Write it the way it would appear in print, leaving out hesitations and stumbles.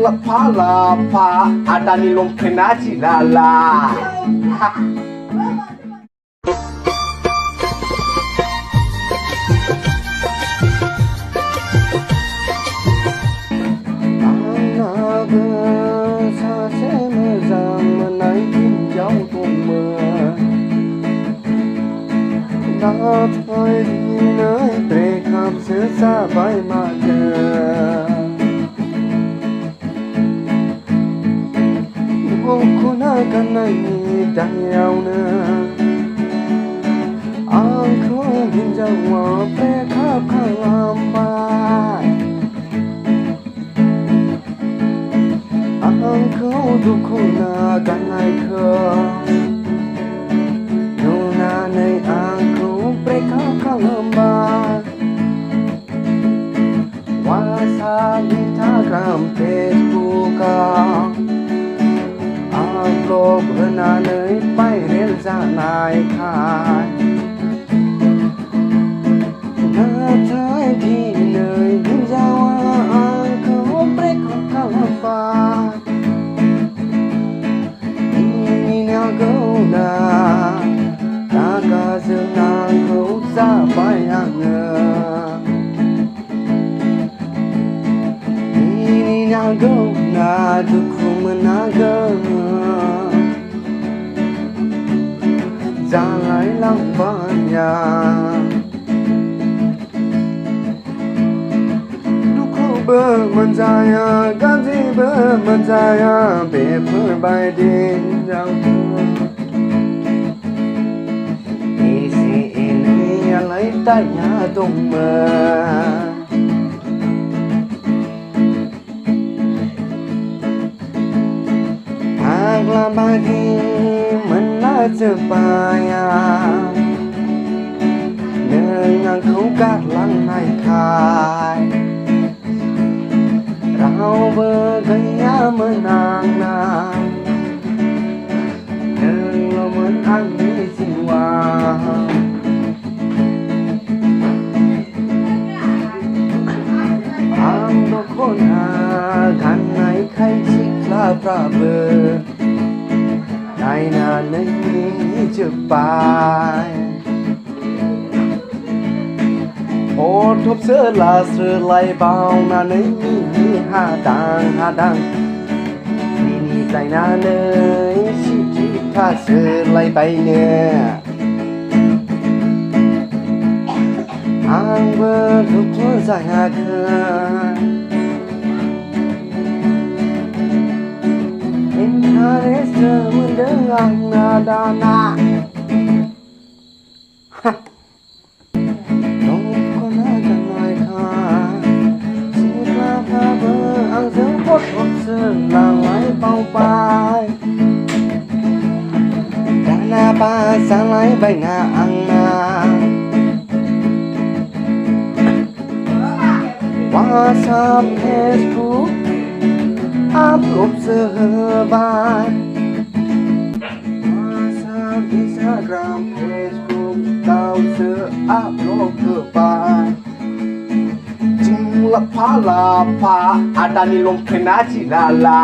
la palapa adani lomkenaji lala 사세 모장 나이 김정동무 나 thời để khám sứ xa bay mà chờ vô cô na căn này đang nhau nữa anh không nhìn ra hoa bé khắp khăn làm bài anh không đủ cô na căn này không nụ na này anh không bé khắp khăn làm bài Instagram, Facebook upload หน้าเลยไปเรียนจะนายขายหน้าใจที่เลยยินจะว่าเขาเปรกของเขาไปนี่เนี่ยก็น่าตากาเสือนางเขาจะไปยังเงอNago na dukum nago Zalai lang banya Duku be manjaya gaji be manjaya be phur bai din jang Isi ini alai tanya tung me làm bài thì mình đã chưa bài nên ngang khấu cát lăng này khai rau bơ gây á mơ nàng nàng nên lo muốn ăn đi xin hoa ăn đồ khôn khăn này khay chích la pra bơ Ngày nào nấy chưa bài Ô thúc sữa là sữa lại bao Nà nấy hà đăng Nì tại nà nấy Chị chị thả sữa lại bay nè Ang bơ thúc thua dài hà khơi Indonesia mendengar nada na Don't kena jangan kah Siklah apa ang sempot selang lai bau pai Dan apa salai baina ang na WhatsApp Facebook upload sơ bài WhatsApp, Instagram, Facebook tao sơ upload sơ bài Jumlah palapa adani lomkenaji lala